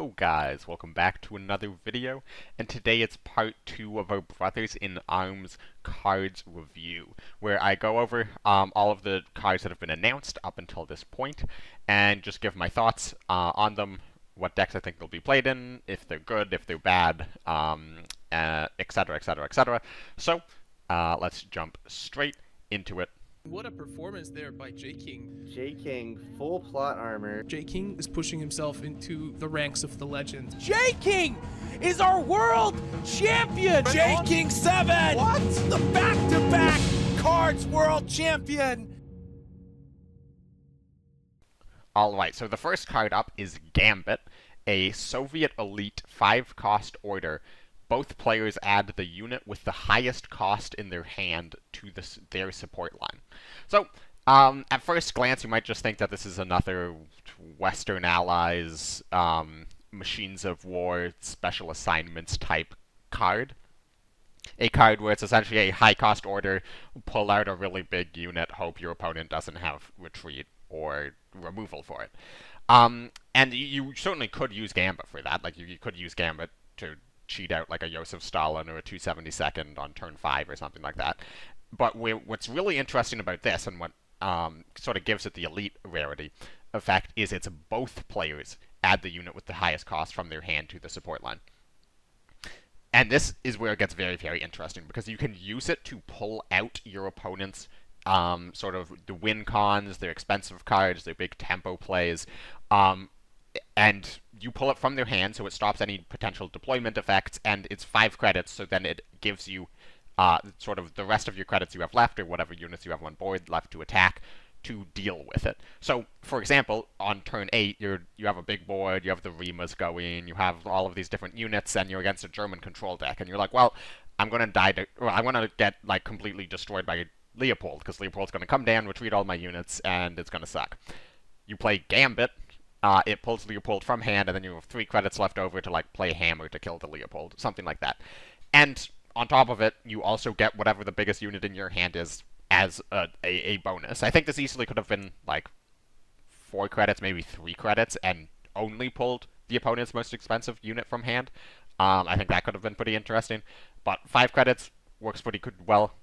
Hello guys, welcome back to another video, and today it's part 2 of our Brothers in Arms cards review, where I go over all of the cards that have been announced up until this point, and just give my thoughts on them, what decks I think they'll be played in, if they're good, if they're bad, etc, etc, etc. So, let's jump straight into it. What a performance there by J King. J King, full plot armor. J King is pushing himself into the ranks of the legend. J King is our world champion! J King 7! What? The back-to-back Cards world champion! Alright, so the first card up is Gambit, a Soviet elite 5-cost order. Both players add the unit with the highest cost in their hand to their support line. So, at first glance, you might just think that this is another Western Allies, Machines of War, Special Assignments type card. A card where it's essentially a high-cost order, pull out a really big unit, hope your opponent doesn't have retreat or removal for it. And you certainly could use Gambit for that. Like, you could use Gambit to cheat out like a Joseph Stalin or a 272nd on turn 5 or something like that. But what's really interesting about this, and what sort of gives it the elite rarity effect, is it's both players add the unit with the highest cost from their hand to the support line. And this is where it gets very, very interesting, because you can use it to pull out your opponent's sort of the win cons, their expensive cards, their big tempo plays, and you pull it from their hand, so it stops any potential deployment effects, and it's 5 credits, so then it gives you sort of the rest of your credits you have left, or whatever units you have on board left to attack, to deal with it. So, for example, on turn 8, you have a big board, you have the Rimas going, you have all of these different units, and you're against a German control deck, and you're like, well, I'm gonna I'm gonna get like completely destroyed by Leopold, because Leopold's gonna come down, retreat all my units, and it's gonna suck. You play Gambit. It pulls Leopold from hand, and then you have 3 credits left over to like play Hammer to kill the Leopold, something like that. And on top of it, you also get whatever the biggest unit in your hand is as a bonus. I think this easily could have been like 4 credits, maybe 3 credits, and only pulled the opponent's most expensive unit from hand. I think that could have been pretty interesting. But 5 credits works pretty good well.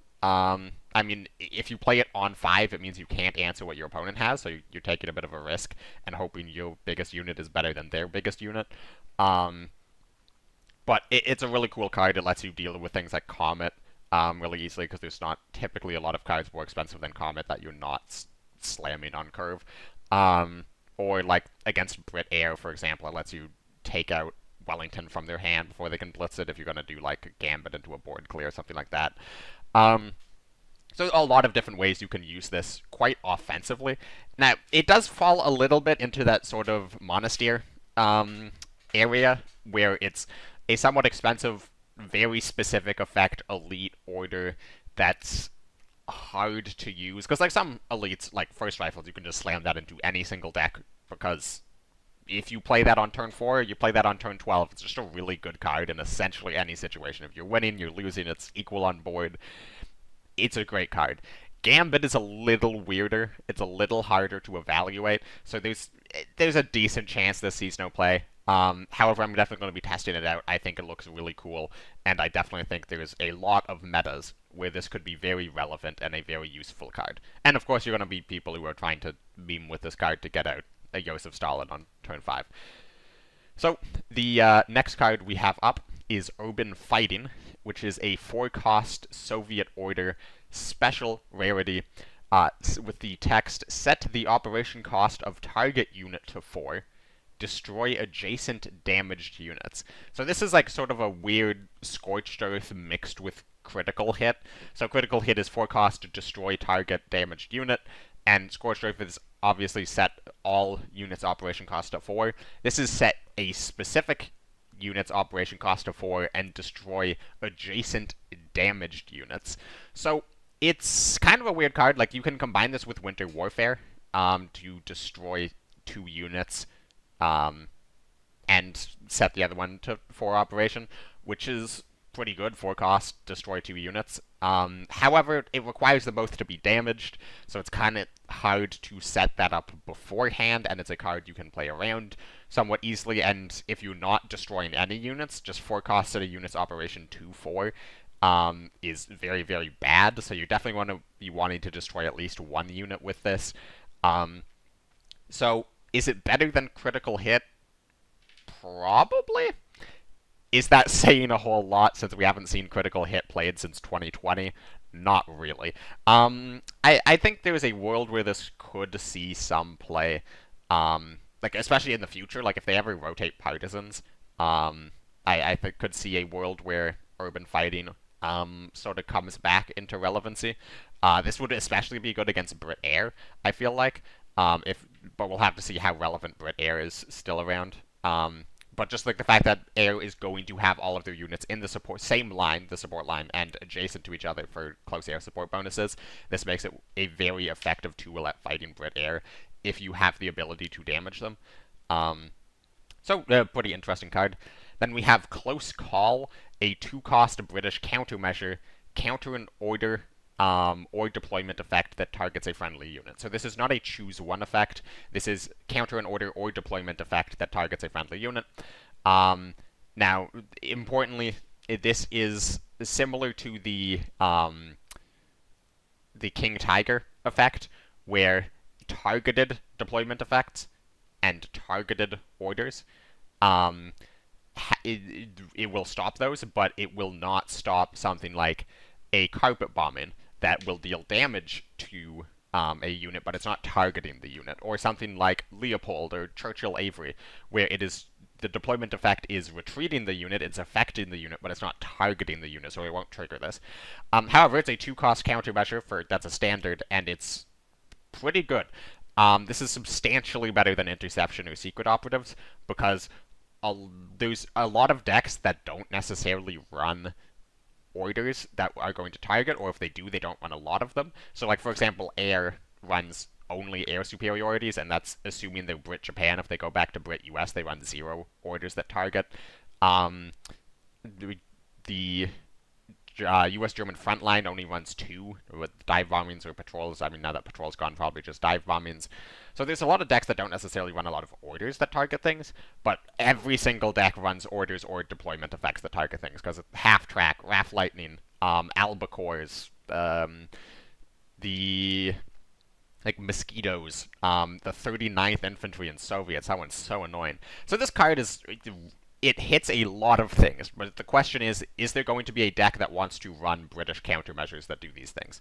I mean, if you play it on 5, it means you can't answer what your opponent has, so you're taking a bit of a risk and hoping your biggest unit is better than their biggest unit. But it's a really cool card. It lets you deal with things like Comet really easily, because there's not typically a lot of cards more expensive than Comet that you're not slamming on curve. Or like against Brit Air, for example, it lets you take out Wellington from their hand before they can blitz it if you're going to do like a Gambit into a board clear or something like that. So a lot of different ways you can use this quite offensively. Now, it does fall a little bit into that sort of Monastir area, where it's a somewhat expensive, very specific effect elite order that's hard to use. Because like some elites, like First Rifles, you can just slam that into any single deck, because if you play that on turn 4, you play that on turn 12, it's just a really good card in essentially any situation. If you're winning, you're losing, it's equal on board. It's a great card. Gambit is a little weirder. It's a little harder to evaluate, so there's a decent chance this sees no play. However, I'm definitely going to be testing it out. I think it looks really cool, and I definitely think there's a lot of metas where this could be very relevant and a very useful card. And of course, you're going to be people who are trying to meme with this card to get out a Joseph Stalin on turn 5. So, the next card we have up is Urban Fighting, which is a 4-cost Soviet order special rarity with the text, set the operation cost of target unit to 4, destroy adjacent damaged units. So this is like sort of a weird Scorched Earth mixed with critical hit. So critical hit is 4 cost to destroy target damaged unit, and Scorched Earth is obviously set all units operation cost to 4. This is set a specific units operation cost to 4 and destroy adjacent damaged units. So it's kind of a weird card. Like, you can combine this with Winter Warfare to destroy 2 units and set the other one to 4 operation, which is pretty good. 4 cost, destroy 2 units. However, it requires them both to be damaged, so it's kind of hard to set that up beforehand, and it's a card you can play around somewhat easily. And if you're not destroying any units, just 4 costs at a unit's operation 2/4 is very, very bad. So you definitely want to be wanting to destroy at least 1 unit with this. So is it better than critical hit? Probably. Is that saying a whole lot since we haven't seen critical hit played since 2020? Not really. I think there's a world where this could see some play, like especially in the future, like if they ever rotate partisans, I think could see a world where urban fighting sort of comes back into relevancy. This would especially be good against Brit Air, I feel like. But we'll have to see how relevant Brit Air is still around. But just like the fact that Air is going to have all of their units in the same line, the support line, and adjacent to each other for close air support bonuses, this makes it a very effective tool at fighting Brit Air if you have the ability to damage them. So, pretty interesting card. Then we have Close Call, a 2-cost British countermeasure, counter an order or deployment effect that targets a friendly unit. So this is not a choose one effect. This is counter an order or deployment effect that targets a friendly unit. Now, importantly, this is similar to the King Tiger effect, where targeted deployment effects and targeted orders, it will stop those, but it will not stop something like a carpet bombing that will deal damage to a unit, but it's not targeting the unit, or something like Leopold or Churchill Avery, where it is the deployment effect is retreating the unit, it's affecting the unit, but it's not targeting the unit, so it won't trigger this. However, it's a 2-cost countermeasure that's a standard, and it's pretty good. This is substantially better than Interception or Secret Operatives, because there's a lot of decks that don't necessarily run orders that are going to target, or if they do, they don't run a lot of them. So, like, for example, Air runs only air superiorities, and that's assuming they're Brit Japan. If they go back to Brit US, they run 0 orders that target. The US German frontline only runs 2 with dive bombings or patrols. I mean, now that patrol's gone, probably just dive bombings. So there's a lot of decks that don't necessarily run a lot of orders that target things, but every single deck runs orders or deployment effects that target things, because Half Track, Raft Lightning, Albacores, the Mosquitoes, the 39th Infantry and Soviets. That one's so annoying. So this card it hits a lot of things, but the question is there going to be a deck that wants to run British countermeasures that do these things?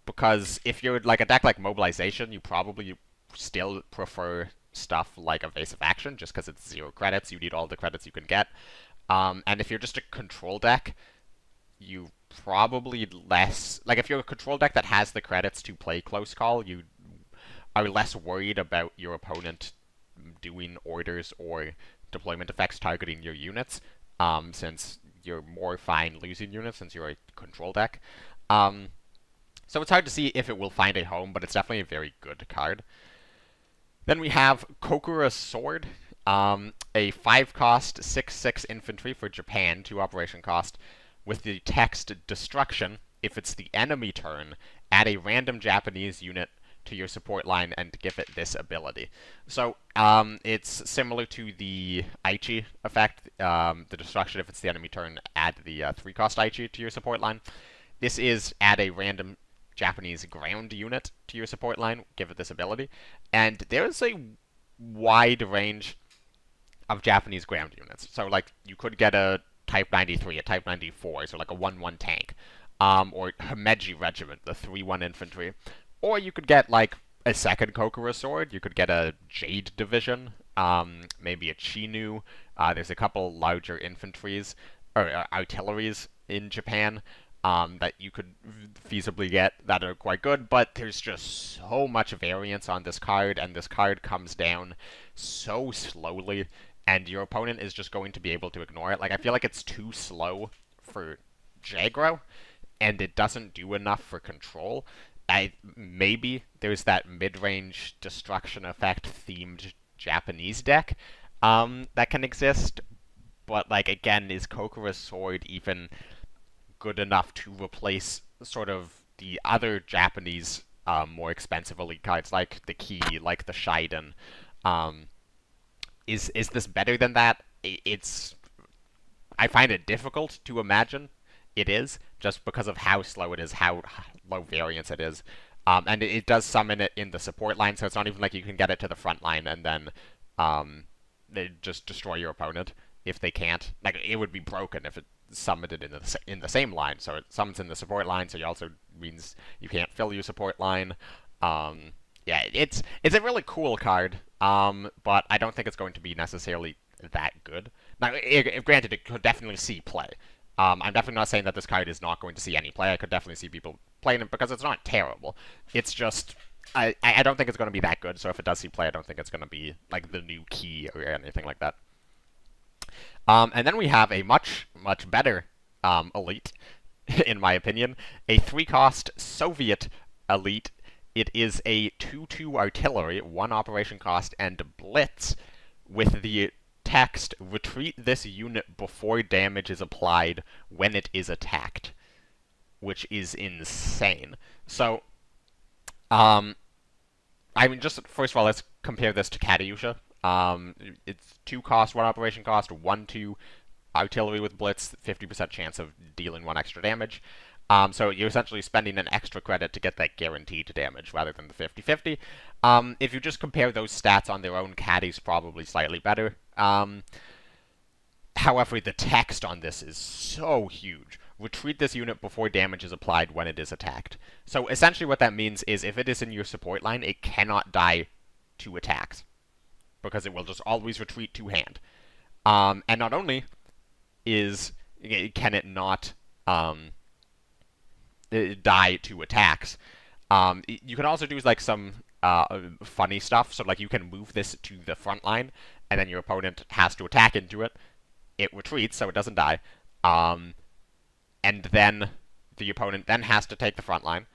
Because if you're like a deck like Mobilization, you probably still prefer stuff like Evasive Action, just because it's 0 credits, you need all the credits you can get. And if you're just a control deck, you probably less... Like, if you're a control deck that has the credits to play Close Call, you are less worried about your opponent doing orders or deployment effects targeting your units, since you're more fine losing units since you're a control deck. So it's hard to see if it will find a home, but it's definitely a very good card. Then we have Kokura's Sword, a 5-cost 6/6 infantry for Japan, 2 operation cost, with the text Destruction. If it's the enemy turn, add a random Japanese unit to your support line and give it this ability. So it's similar to the Aichi effect, the Destruction. If it's the enemy turn, add the 3-cost Aichi to your support line. This is add a random Japanese ground unit to your support line, give it this ability. And there's a wide range of Japanese ground units. So, like, you could get a Type 93, a Type 94, so like a 1/1 tank, or Himeji Regiment, the 3/1 infantry. Or you could get, like, a second Kokura Sword. You could get a Jade Division, maybe a Chinu. There's a couple larger infantries, or artilleries in Japan, that you could feasibly get that are quite good, but there's just so much variance on this card, and this card comes down so slowly, and your opponent is just going to be able to ignore it. Like, I feel like it's too slow for Jagro, and it doesn't do enough for control. Maybe there's that mid-range destruction effect themed Japanese deck that can exist, but like again, is Kokura's sword even good enough to replace sort of the other Japanese more expensive elite cards like the Key, like the Shiden? Um, is this better than that? I find it difficult to imagine it is, just because of how slow it is, how low variance it is. And it does summon it in the support line, so it's not even like you can get it to the front line and then they just destroy your opponent if they can't. Like, it would be broken if it summoned it in the same line, so it summons in the support line, so it also means you can't fill your support line. Yeah, it's a really cool card, but I don't think it's going to be necessarily that good. Now, granted, it could definitely see play. I'm definitely not saying that this card is not going to see any play. I could definitely see people playing it because it's not terrible. It's just, I don't think it's going to be that good, so if it does see play, I don't think it's going to be like the new Key or anything like that. And then we have a much better elite, in my opinion, a 3-cost Soviet elite. It is a 2/2 artillery, 1 operation cost, and blitz with the text, retreat this unit before damage is applied when it is attacked, which is insane. So, I mean, just first of all, let's compare this to Katyusha. It's 2 cost, 1 operation cost, 1/2 artillery with blitz, 50% chance of dealing 1 extra damage. So you're essentially spending an extra credit to get that guaranteed damage rather than the 50/50. If you just compare those stats on their own, Caddy's probably slightly better. However, the text on this is so huge. Retreat this unit before damage is applied when it is attacked. So essentially what that means is if it is in your support line, it cannot die to attacks, because it will just always retreat to hand. And not only can it not die to attacks, you can also do like some funny stuff. So like you can move this to the front line, and then your opponent has to attack into it. It retreats, so it doesn't die. And then the opponent then has to take the front line,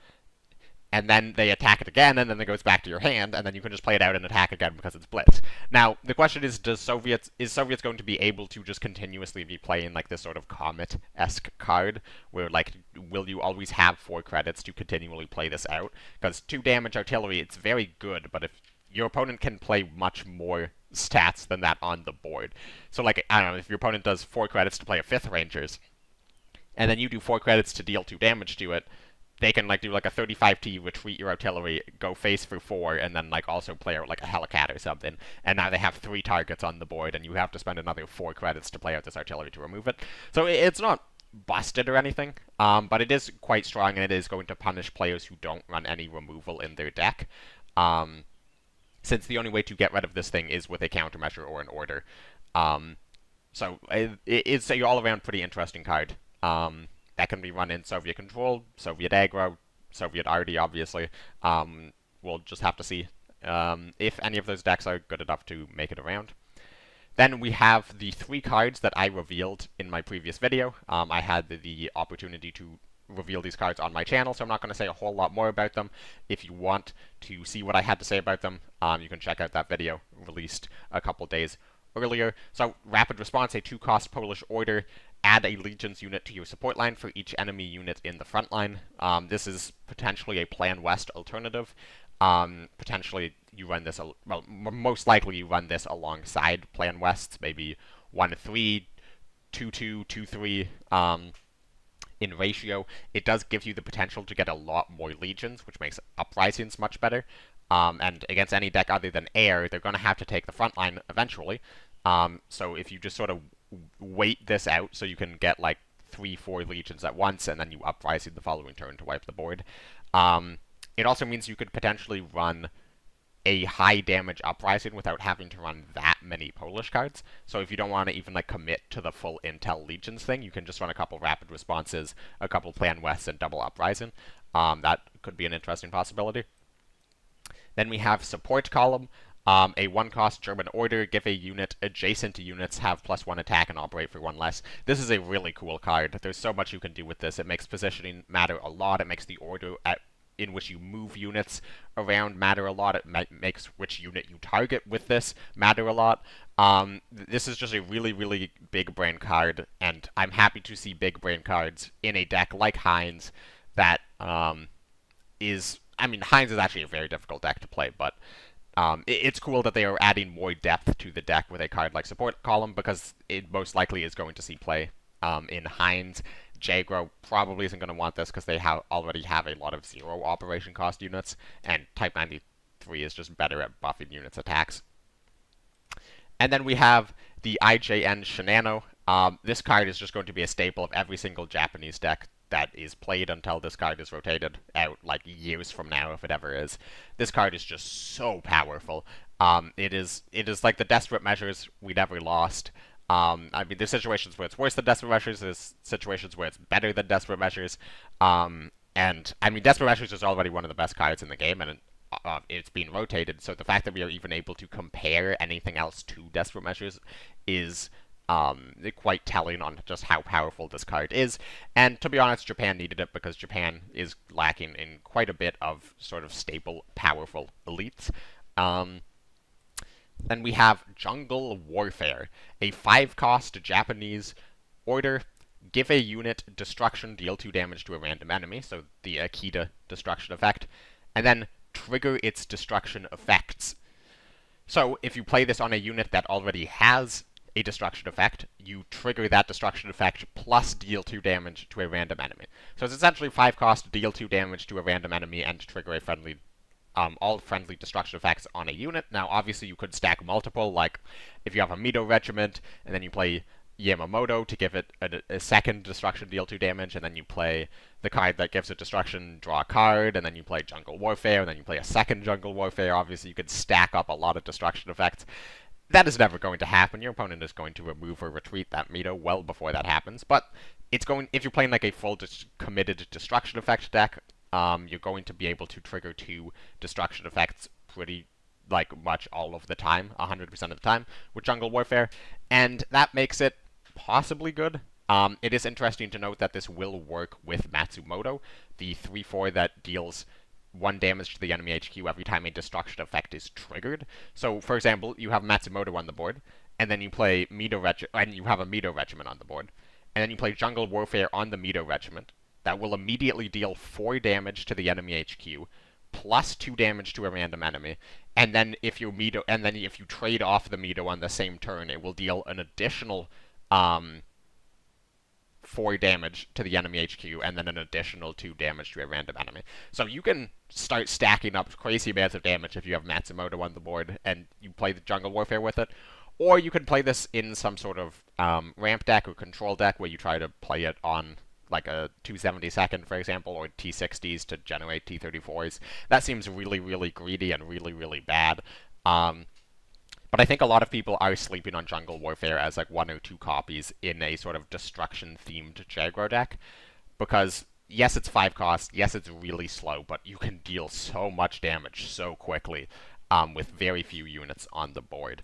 and then they attack it again, and then it goes back to your hand, and then you can just play it out and attack again because it's blitz. Now, the question is, is Soviets going to be able to just continuously be playing like this sort of Comet-esque card, where like, will you always have 4 credits to continually play this out? Because 2 damage artillery, it's very good, but if your opponent can play much more stats than that on the board. So like, I don't know, if your opponent does 4 credits to play a 5th Rangers, and then you do 4 credits to deal 2 damage to it, they can like do like a 35T, retreat your artillery, go face for 4, and then like also play out like a Helicat or something. And now they have 3 targets on the board, and you have to spend another 4 credits to play out this artillery to remove it. So it's not busted or anything, but it is quite strong, and it is going to punish players who don't run any removal in their deck. Since the only way to get rid of this thing is with a countermeasure or an order. So it's a all-around pretty interesting card. That can be run in Soviet control, Soviet aggro, Soviet arty, obviously. We'll just have to see if any of those decks are good enough to make it around. Then we have the 3 cards that I revealed in my previous video. I had the opportunity to reveal these cards on my channel, so I'm not going to say a whole lot more about them. If you want to see what I had to say about them, you can check out that video released a couple days earlier. So, Rapid Response, a 2-cost Polish order. Add a Legions unit to your support line for each enemy unit in the front line. This is potentially a Plan West alternative. Potentially you run this, well, most likely you run this alongside Plan Wests, maybe 1-3, 2-2, 2-3 in ratio. It does give you the potential to get a lot more Legions, which makes Uprisings much better. And against any deck other than Air, they're going to have to take the front line eventually. So if you just sort of wait this out so you can get like 3-4 Legions at once, and then you Uprising the following turn to wipe the board. It also means you could potentially run a high damage Uprising without having to run that many Polish cards. So if you don't want to even like commit to the full Intel Legions thing, you can just run a couple Rapid Responses, a couple Plan West, and double Uprising. That could be an interesting possibility. Then we have Support Column. A 1-cost German order, give a unit adjacent to units, have +1 attack, and operate for 1 less. This is a really cool card. There's so much you can do with this. It makes positioning matter a lot. It makes the order in which you move units around matter a lot. It makes which unit you target with this matter a lot. This is just a really, really big brain card, and I'm happy to see big brain cards in a deck like Heinz that is... I mean, Heinz is actually a very difficult deck to play, but it's cool that they are adding more depth to the deck with a card like Support Column, because it most likely is going to see play in Heinz. Jagro probably isn't going to want this because they already have a lot of 0 operation cost units, and Type 93 is just better at buffing units' attacks. And then we have the IJN Shinano. This card is just going to be a staple of every single Japanese deck that is played until this card is rotated out, like years from now, if it ever is. This card is just so powerful. It is like the Desperate Measures we never lost. I mean, there's situations where it's worse than Desperate Measures, there's situations where it's better than Desperate Measures. And, I mean, Desperate Measures is already one of the best cards in the game, and it's been rotated, so the fact that we are even able to compare anything else to Desperate Measures is quite telling on just how powerful this card is. And to be honest, Japan needed it because Japan is lacking in quite a bit of sort of staple, powerful elites. Then we have Jungle Warfare, a 5-cost Japanese order. Give a unit destruction, deal 2 damage to a random enemy, so the Akita destruction effect, and then trigger its destruction effects. So if you play this on a unit that already has a destruction effect, you trigger that destruction effect plus deal 2 damage to a random enemy. So it's essentially 5 cost, deal 2 damage to a random enemy, and trigger a friendly, all friendly destruction effects on a unit. Now, obviously, you could stack multiple, like if you have a Mito Regiment, and then you play Yamamoto to give it a second destruction, deal 2 damage, and then you play the card that gives it destruction, draw a card, and then you play Jungle Warfare, and then you play a second Jungle Warfare. Obviously, you could stack up a lot of destruction effects. That is never going to happen. Your opponent is going to remove or retreat that Mito well before that happens, but it's going, if you're playing like a full committed destruction effect deck, you're going to be able to trigger 2 destruction effects pretty like much all of the time, 100% of the time, with Jungle Warfare, and that makes it possibly good. It is interesting to note that this will work with Matsumoto, the 3/4 that deals 1 damage to the enemy HQ every time a destruction effect is triggered. So, for example, you have Matsumoto on the board, and then you play and you have a Mito Regiment on the board, and then you play Jungle Warfare on the Mito Regiment. That will immediately deal 4 damage to the enemy HQ, plus 2 damage to a random enemy, and then if you trade off the Mito on the same turn, it will deal an additional 4 damage to the enemy HQ, and then an additional 2 damage to a random enemy. So you can start stacking up crazy amounts of damage if you have Matsumoto on the board, and you play the Jungle Warfare with it. Or you can play this in some sort of ramp deck or control deck where you try to play it on like a 272nd, for example, or T60s to generate T34s. That seems really, really greedy and really, really bad. But I think a lot of people are sleeping on Jungle Warfare as like 1 or 2 copies in a sort of destruction-themed Jagro deck. Because, yes, it's 5 cost, yes, it's really slow, but you can deal so much damage so quickly with very few units on the board.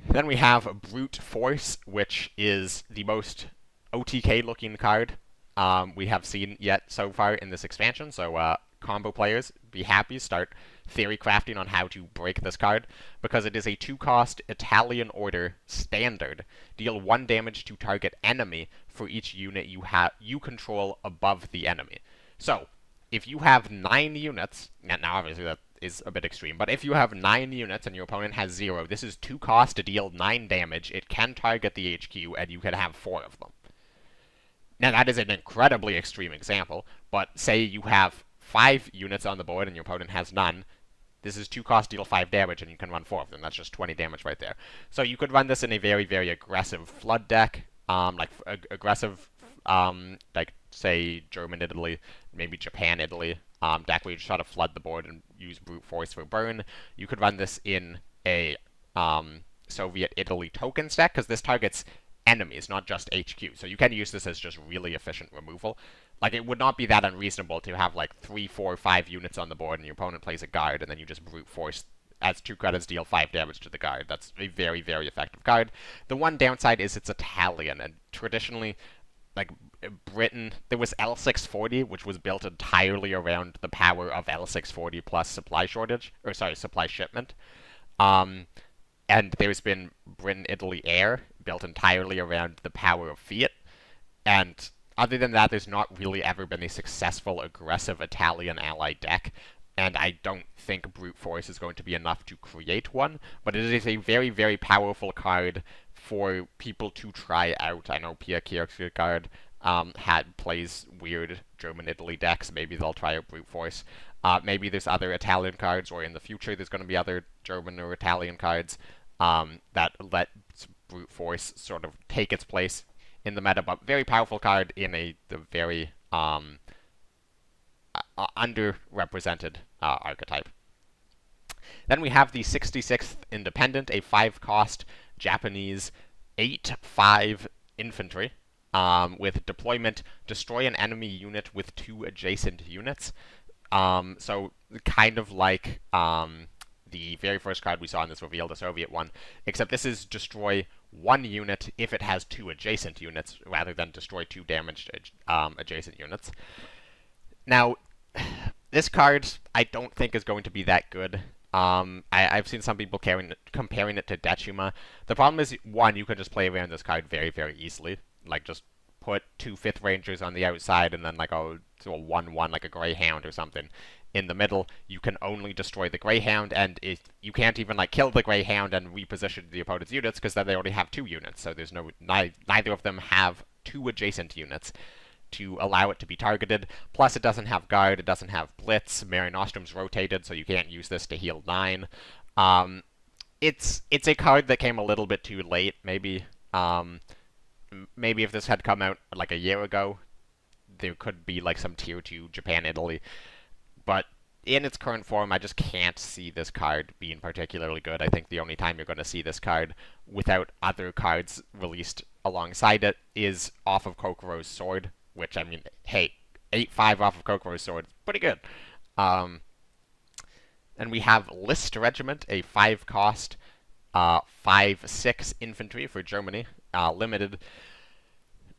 Then we have Brute Force, which is the most OTK-looking card we have seen yet so far in this expansion. So combo players, be happy, start theory crafting on how to break this card, because it is a 2-cost Italian order standard. Deal 1 damage to target enemy for each unit you control above the enemy. So, if you have 9 units, now obviously that is a bit extreme, but if you have 9 units and your opponent has 0, this is 2 cost to deal 9 damage, it can target the HQ, and you can have 4 of them. Now that is an incredibly extreme example, but say you have 5 units on the board and your opponent has none, this is 2 cost, deal 5 damage, and you can run 4 of them. That's just 20 damage right there. So you could run this in a very, very aggressive flood deck, aggressive, like, say, German Italy, maybe Japan Italy, deck where you just try to flood the board and use brute force for burn. You could run this in a Soviet Italy tokens deck, because this targets enemies, not just HQ. So you can use this as just really efficient removal. Like, it would not be that unreasonable to have, like, 3, 4, 5 units on the board, and your opponent plays a guard, and then you just brute force, as 2 credits, deal 5 damage to the guard. That's a very, very effective card. The one downside is it's Italian, and traditionally, like Britain, there was L640, which was built entirely around the power of L640 plus supply shortage, or sorry, supply shipment. Um, and there's been Britain Italy Air, built entirely around the power of Fiat. And other than that, there's not really ever been a successful aggressive Italian allied deck. And I don't think Brute Force is going to be enough to create one, but it is a very, very powerful card for people to try out. I know Pia Kierkegaard plays weird German-Italy decks. Maybe they'll try out Brute Force. Maybe there's other Italian cards, or in the future there's going to be other German or Italian cards that let Brute Force sort of take its place in the meta, but very powerful card in the very underrepresented archetype. Then we have the 66th Independent, a 5-cost Japanese 8/5 infantry with deployment, destroy an enemy unit with 2 adjacent units. So kind of like the very first card we saw in this reveal, the Soviet one, except this is destroy 1 unit if it has 2 adjacent units, rather than destroy 2 damaged adjacent units. Now, this card I don't think is going to be that good. I've seen some people comparing it to Decima. The problem is, 1, you can just play around this card very, very easily. Like, just put 2 5th Rangers on the outside, and then like a 1/1, like a Greyhound or something in the middle. You can only destroy the Greyhound, and you can't even like kill the Greyhound and reposition the opponent's units, because then they already have 2 units. So there's neither of them have 2 adjacent units to allow it to be targeted. Plus, it doesn't have guard, it doesn't have blitz. Mare Nostrum's rotated, so you can't use this to heal 9. It's a card that came a little bit too late. Maybe if this had come out like a year ago, there could be like some tier 2 Japan Italy. But in its current form, I just can't see this card being particularly good. I think the only time you're going to see this card without other cards released alongside it is off of Kokoro's Sword, which, I mean, hey, 8/5 off of Kokoro's Sword is pretty good. And we have List Regiment, a 5-cost 5/6 infantry for Germany, limited.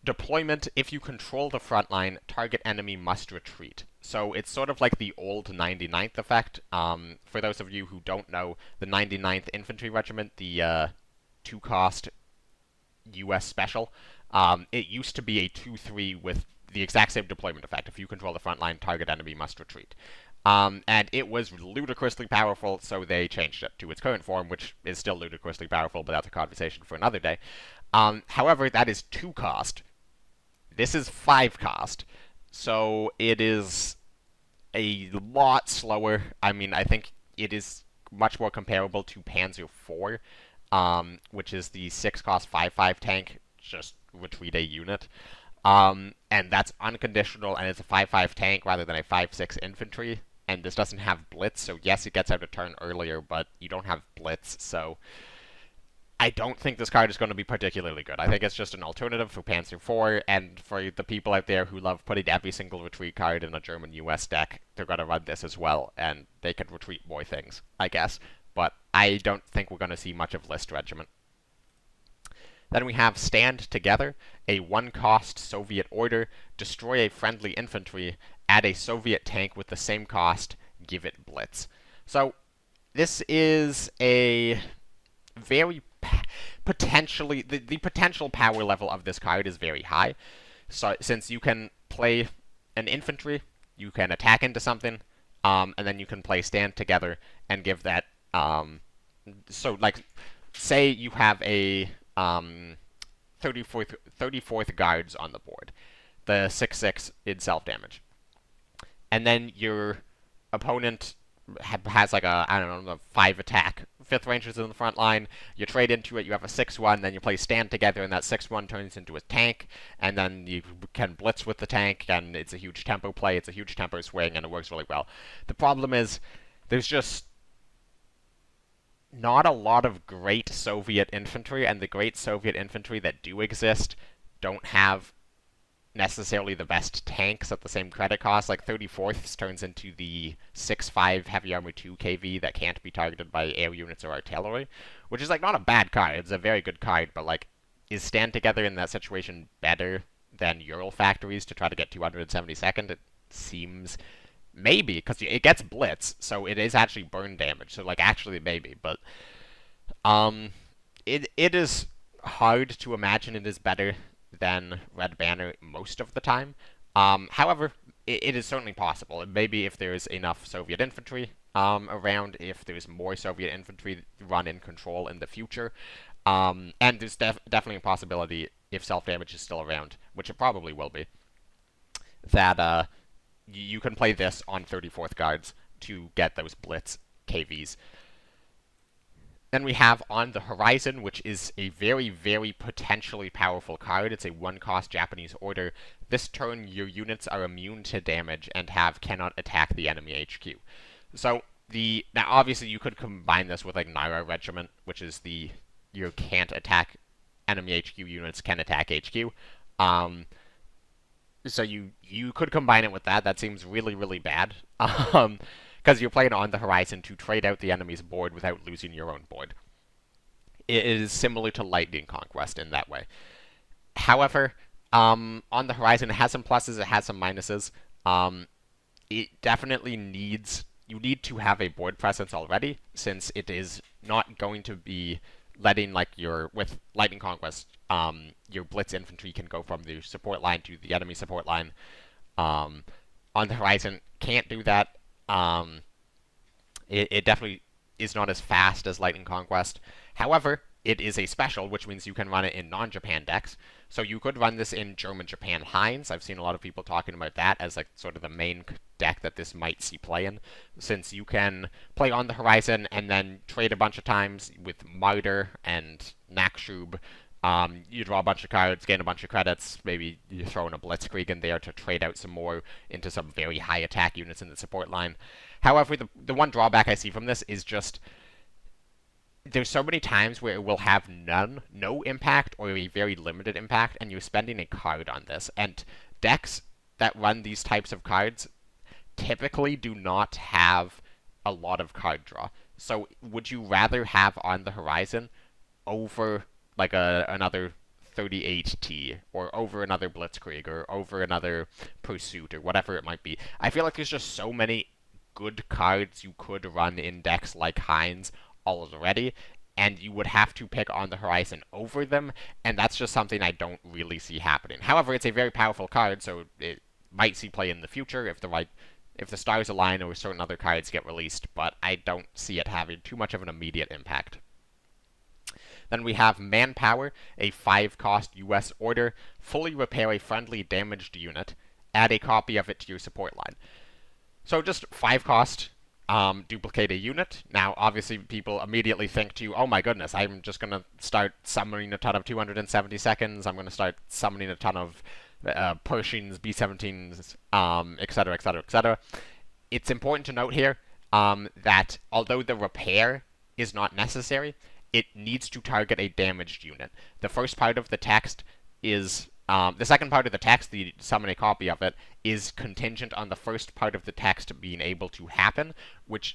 Deployment, if you control the front line, target enemy must retreat. So it's sort of like the old 99th effect. For those of you who don't know, the 99th Infantry Regiment, the 2-cost US special, it used to be a 2/3 with the exact same deployment effect. If you control the front line, target enemy must retreat. And it was ludicrously powerful, so they changed it to its current form, which is still ludicrously powerful, but that's a conversation for another day. However, that is 2-cost. This is 5-cost, so it is a lot slower. I mean, I think it is much more comparable to Panzer IV, which is the 6-cost 5/5 tank, just retreat a unit. And that's unconditional, and it's a 5/5 tank rather than a 5/6 infantry. And this doesn't have blitz, so yes, it gets out a turn earlier, but you don't have blitz, so I don't think this card is going to be particularly good. I think it's just an alternative for Panzer IV, and for the people out there who love putting every single retreat card in a German-US deck, they're going to run this as well, and they can retreat more things, I guess. But I don't think we're going to see much of List Regiment. Then we have Stand Together, a 1-cost Soviet order, destroy a friendly infantry, add a Soviet tank with the same cost, give it blitz. So this is a very potentially, the potential power level of this card is very high. So since you can play an infantry, you can attack into something, and then you can play Stand Together and give that, so like, say you have a 34th Guards on the board, the 6/6 in self-damage. And then your opponent has like a, I don't know, a 5 attack. 5th Rangers in the front line, you trade into it, you have a 6/1, then you play Stand Together, and that 6/1 turns into a tank, and then you can blitz with the tank, and it's a huge tempo play, it's a huge tempo swing, and it works really well. The problem is, there's just not a lot of great Soviet infantry, and the great Soviet infantry that do exist don't have necessarily the best tanks at the same credit cost. Like 34th turns into the 6/5 Heavy Armor 2 KV that can't be targeted by air units or artillery, which is like not a bad card, it's a very good card, but like, is Stand Together in that situation better than Ural factories to try to get 272nd. It seems maybe, because it gets blitz, so it is actually burn damage. So like actually maybe, but it is hard to imagine it is better than Red Banner most of the time. However, it is certainly possible. Maybe if there's enough Soviet infantry around, if there's more Soviet infantry run in control in the future, and there's definitely a possibility if self-damage is still around, which it probably will be, that you can play this on 34th guards to get those blitz KVs. Then we have On the Horizon, which is a very, very potentially powerful card. It's a 1-cost Japanese order. This turn, your units are immune to damage and cannot attack the enemy HQ. So, now obviously you could combine this with like Naira Regiment, which is you can't attack enemy HQ units, can attack HQ. So you could combine it with that. That seems really, really bad. Because you're playing On the Horizon to trade out the enemy's board without losing your own board. It is similar to Lightning Conquest in that way. However, On the Horizon, it has some pluses, it has some minuses. It definitely you need to have a board presence already, since it is not going to be letting, like, with Lightning Conquest, your Blitz infantry can go from the support line to the enemy support line. On the Horizon, can't do that. It definitely is not as fast as Lightning Conquest. However, it is a special, which means you can run it in non-Japan decks. So you could run this in German-Japan Heinz. I've seen a lot of people talking about that as like sort of the main deck that this might see play in, since you can play On the Horizon and then trade a bunch of times with Martyr and Nakshub. You draw a bunch of cards, gain a bunch of credits, maybe you throw in a Blitzkrieg in there to trade out some more into some very high attack units in the support line. However, the one drawback I see from this is just there's so many times where it will have no impact or a very limited impact, and you're spending a card on this. And decks that run these types of cards typically do not have a lot of card draw. So would you rather have On the Horizon over like another 38T, or over another Blitzkrieg, or over another Pursuit, or whatever it might be? I feel like there's just so many good cards you could run in decks like Heinz already, and you would have to pick On the Horizon over them, and that's just something I don't really see happening. However, it's a very powerful card, so it might see play in the future if the stars align or certain other cards get released, but I don't see it having too much of an immediate impact. Then we have Manpower, a 5-cost US order. Fully repair a friendly damaged unit. Add a copy of it to your support line. So just 5-cost, duplicate a unit. Now, obviously, people immediately think to, oh my goodness, I'm just going to start summoning a ton of 270 I'm going to start summoning a ton of Pershings, B-17s, etc., etc., etc. It's important to note here that although the repair is not necessary, it needs to target a damaged unit. The first part of the text is the second part of the text, the summon a copy of it, is contingent on the first part of the text being able to happen,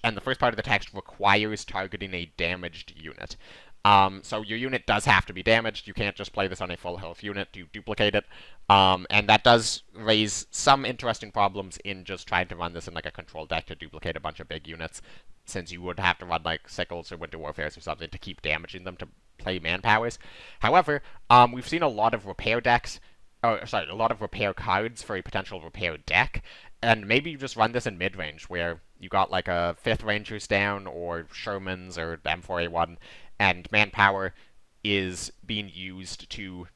and the first part of the text requires targeting a damaged unit. So your unit does have to be damaged. You can't just play this on a full health unit to duplicate it. And that does raise some interesting problems in just trying to run this in like a control deck to duplicate a bunch of big units, since you would have to run like Sickles or Winter Warfares or something to keep damaging them to play Manpowers. However, we've seen a lot of repair decks, a lot of repair cards for a potential repair deck, and maybe you just run this in mid-range, where you got like a 5th Rangers down, or Shermans, or M4A1, and Manpower is being used to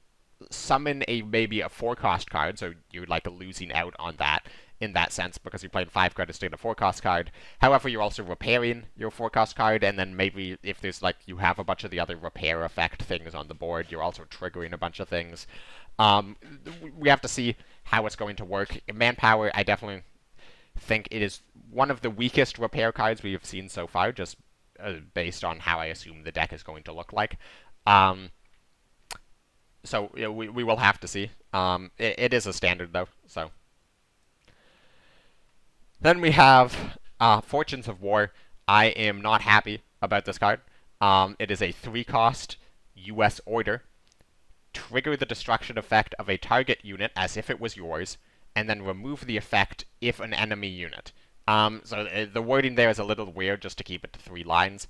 summon maybe a 4-cost card, so you're like losing out on that in that sense, because you're playing 5 credits to get a 4-cost card. However, you're also repairing your 4-cost card, and then maybe if there's like, you have a bunch of the other repair effect things on the board, you're also triggering a bunch of things. We have to see how it's going to work. In Manpower, I definitely think it is one of the weakest repair cards we have seen so far, just based on how I assume the deck is going to look like. So you know, we will have to see. It is a standard, though, so. Then we have Fortunes of War. I am not happy about this card. It is a 3-cost US order. trigger the destruction effect of a target unit as if it was yours, and then remove the effect if an enemy unit. So the wording there is a little weird, just to keep it to 3 lines.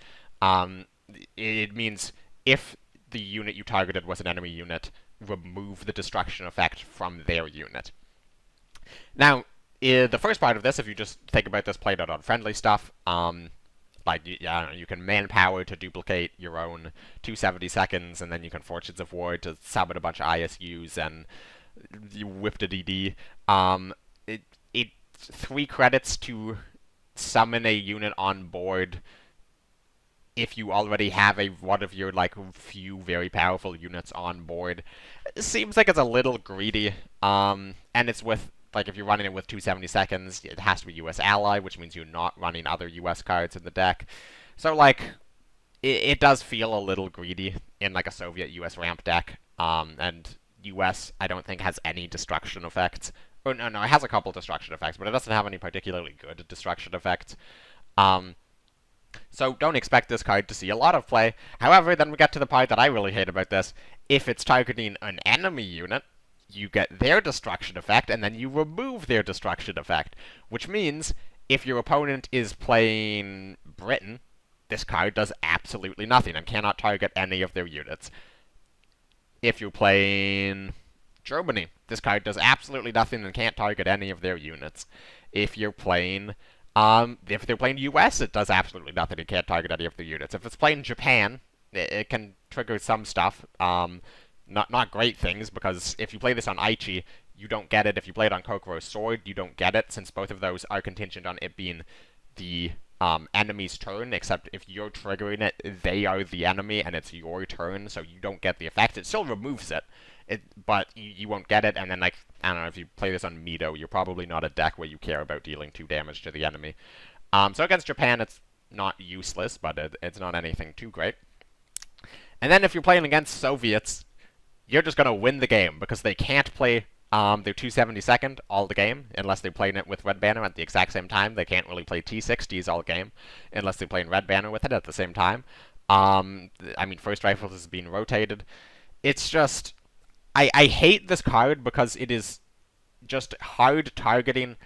It means if the unit you targeted was an enemy unit, remove the destruction effect from their unit. Now, the first part of this, if you just think about this played out on friendly stuff, like, I don't know, you can manpower to duplicate your own 270 seconds, and then you can Fortunes of War to summon a bunch of ISUs, and you whipped a DD. It's 3 credits to summon a unit on board if you already have one of your, like, few very powerful units on board. It seems like it's a little greedy, and it's with, like, if you're running it with 270 seconds, it has to be US ally, which means you're not running other US cards in the deck. So, like, it does feel a little greedy in, like, a Soviet US ramp deck, and US, I don't think, has any destruction effects. Oh, no, it has a couple destruction effects, but it doesn't have any particularly good destruction effects. So don't expect this card to see a lot of play. However, then we get to the part that I really hate about this. If it's targeting an enemy unit, you get their destruction effect, and then you remove their destruction effect. Which means, if your opponent is playing Britain, this card does absolutely nothing and cannot target any of their units. If you're playing Germany, this card does absolutely nothing and can't target any of their units. If you're playing, if they're playing US, it does absolutely nothing and can't target any of their units. If it's playing Japan, it can trigger some stuff, not great things, because if you play this on Aichi, you don't get it. If you play it on Kokoro's Sword, you don't get it, since both of those are contingent on it being the enemy's turn, except if you're triggering it, they are the enemy, and it's your turn, so you don't get the effect. It still removes it, but you won't get it, and then, like, I don't know, if you play this on Mido, you're probably not a deck where you care about dealing 2 damage to the enemy. So against Japan, it's not useless, but it's not anything too great. And then if you're playing against Soviets, you're just going to win the game, because they can't play their 272nd all the game, unless they're playing it with Red Banner at the exact same time. They can't really play T60s all game, unless they're playing Red Banner with it at the same time. I mean, First Rifles is being rotated. It's just, I hate this card because it is just hard targeting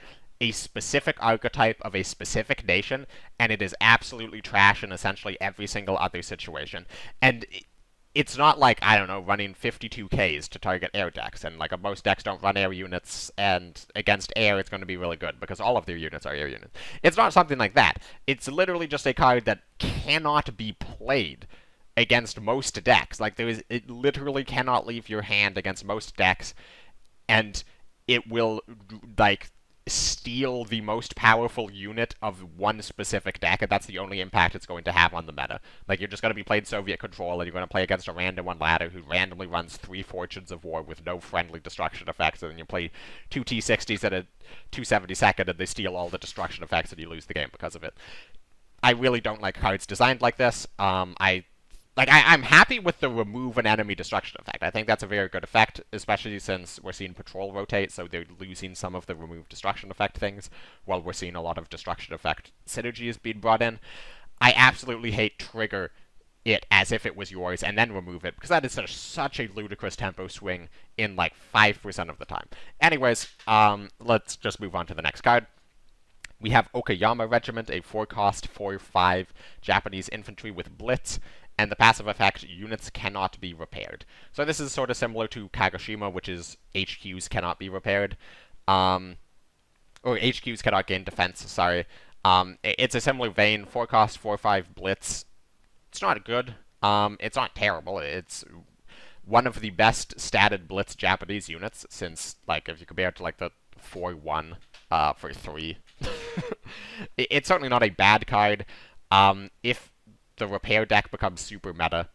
a specific archetype of a specific nation, and it is absolutely trash in essentially every single other situation. And it's not like, I don't know, running 52Ks to target air decks, and like most decks don't run air units, and against air it's going to be really good, because all of their units are air units. It's not something like that. It's literally just a card that cannot be played against most decks. Like, it literally cannot leave your hand against most decks, and it will, like, steal the most powerful unit of one specific deck, and that's the only impact it's going to have on the meta. Like, you're just going to be playing Soviet control, and you're going to play against a random one ladder who randomly runs 3 Fortunes of War with no friendly destruction effects, and then you play 2 T60s at a 272nd, and they steal all the destruction effects, and you lose the game because of it. I really don't like cards designed like this. I'm happy with the remove an enemy destruction effect. I think that's a very good effect, especially since we're seeing Patrol rotate, so they're losing some of the remove destruction effect things, while we're seeing a lot of destruction effect synergies being brought in. I absolutely hate trigger it as if it was yours and then remove it, because that is such a ludicrous tempo swing in like 5% of the time. Anyways, let's just move on to the next card. We have Okayama Regiment, a 4-cost, 4/5 Japanese infantry with Blitz, and the passive effect, units cannot be repaired. So this is sort of similar to Kagoshima, which is HQs cannot be repaired. Or HQs cannot gain defense, sorry. It's a similar vein, 4-cost, 4/5 Blitz. It's not good. It's not terrible. It's one of the best statted Blitz Japanese units, since, like, if you compare it to, like, the 4/1 for 3. It's certainly not a bad card. If the repair deck becomes super meta,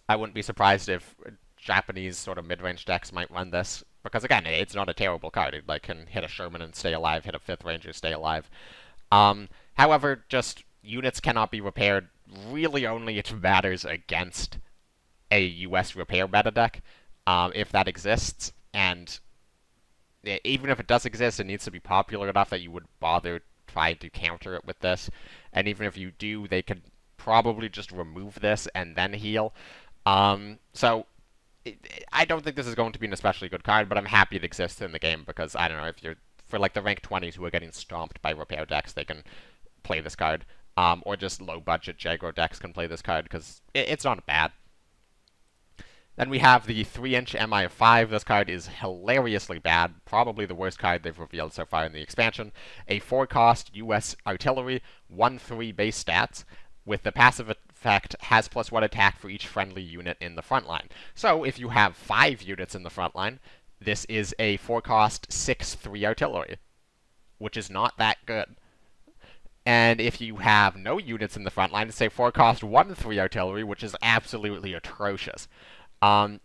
I wouldn't be surprised if Japanese sort of mid-range decks might run this, because again, it's not a terrible card. It like can hit a Sherman and stay alive, hit a 5th Ranger, stay alive. However, just units cannot be repaired. Really only it matters against a US repair meta deck, if that exists, and even if it does exist, it needs to be popular enough that you would bother trying to counter it with this. And even if you do, they could probably just remove this and then heal. So I don't think this is going to be an especially good card, but I'm happy it exists in the game because, I don't know, if you're, for like the rank 20s who are getting stomped by repair decks, they can play this card. Or just low-budget Jaguar decks can play this card because it's not bad. Then we have the 3-inch MI of 5. This card is hilariously bad, probably the worst card they've revealed so far in the expansion. A 4-cost US Artillery, 1/3 base stats, with the passive effect has +1 attack for each friendly unit in the front line. So if you have 5 units in the front line, this is a 4-cost 6/3 Artillery, which is not that good. And if you have no units in the front line, it's a 4-cost 1/3 Artillery, which is absolutely atrocious.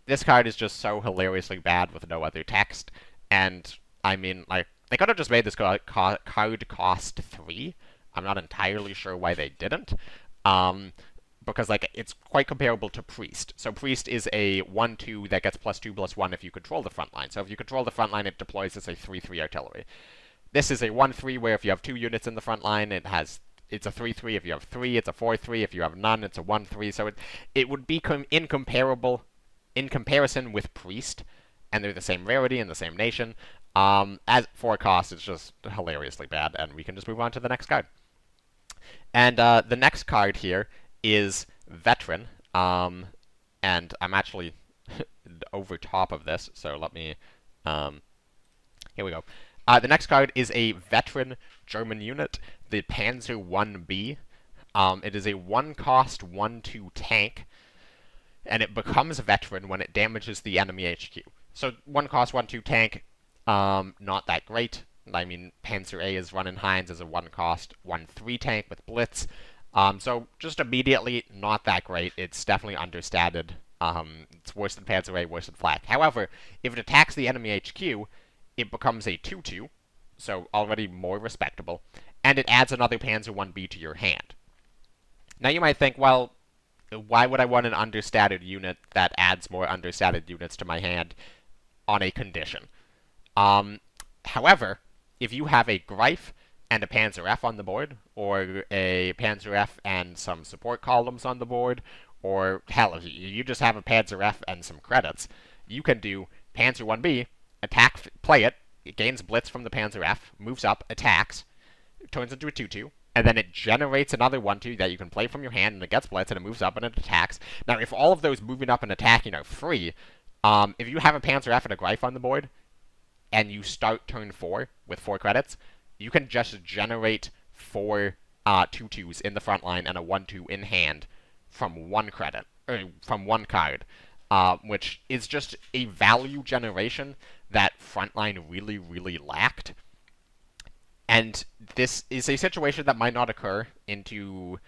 This card is just so hilariously bad with no other text, and, I mean, like, they could have just made this card cost 3. I'm not entirely sure why they didn't, because, like, it's quite comparable to Priest. So Priest is a 1/2 that gets +2/+1 if you control the front line. So if you control the front line, it deploys as a 3/3 Artillery. This is a 1/3 where if you have 2 units in the front line, it's a 3/3. If you have 3, it's a 4/3. If you have none, it's a 1/3. So it would be in comparison with Priest, and they're the same rarity and the same nation. As 4 cost, it's just hilariously bad, and we can just move on to the next card. And the next card here is Veteran, and I'm actually over top of this, so let me, here we go. The next card is a Veteran German unit, the Panzer 1B. It is a 1-cost 1/2 tank, and it becomes Veteran when it damages the enemy HQ. So 1-cost 1/2 tank, not that great. I mean, Panzer A is running Heinz as a 1-cost 1/3 tank with Blitz. So just immediately, not that great. It's definitely understated. It's worse than Panzer A, worse than Flak. However, if it attacks the enemy HQ, it becomes a 2/2, so already more respectable, and it adds another Panzer 1B to your hand. Now you might think, well, why would I want an understated unit that adds more understated units to my hand on a condition? However, if you have a Greif and a Panzer F on the board, or a Panzer F and some support columns on the board, or hell, if you just have a Panzer F and some credits, you can do Panzer 1B, attack, play it gains Blitz from the Panzer F, moves up, attacks, turns into a 2/2, and then it generates another 1/2 that you can play from your hand, and it gets Blitz, and it moves up, and it attacks. Now, if all of those moving up and attacking are free, if you have a Panzer F and a Greif on the board, and you start turn 4 with 4 credits, you can just generate 4 2/2s in the front line and a 1/2 in hand from 1 credit, or from 1 card, which is just a value generation that Frontline really, really lacked. And this is a situation that might not occur into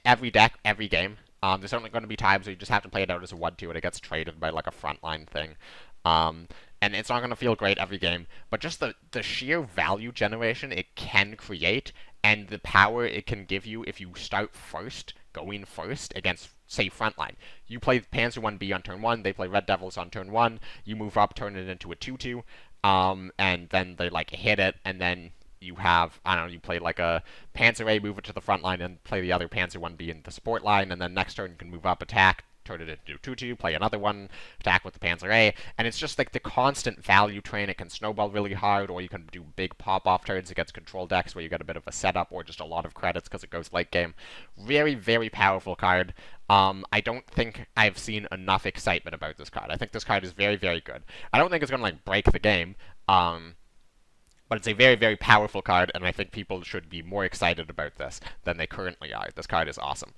every deck, every game. There's certainly going to be times where you just have to play it out as a 1/2 and it gets traded by like a Frontline thing. And it's not going to feel great every game, but just the sheer value generation it can create, and the power it can give you if you start first, going first against, say, Frontline. You play Panzer 1B on turn 1, they play Red Devils on turn 1, you move up, turn it into a 2/2, and then they, like, hit it, and then you have, I don't know, you play, like, a Panzer A, move it to the front line, and play the other Panzer 1B in the support line, and then next turn you can move up, attack, turn it into 2/2, play another one, attack with the Panzer A, and it's just like the constant value train. It can snowball really hard, or you can do big pop-off turns against control decks where you get a bit of a setup, or just a lot of credits because it goes late game. Very, very powerful card. I don't think I've seen enough excitement about this card. I think this card is very, very good. I don't think it's going to, like, break the game, but it's a very, very powerful card, and I think people should be more excited about this than they currently are. This card is awesome.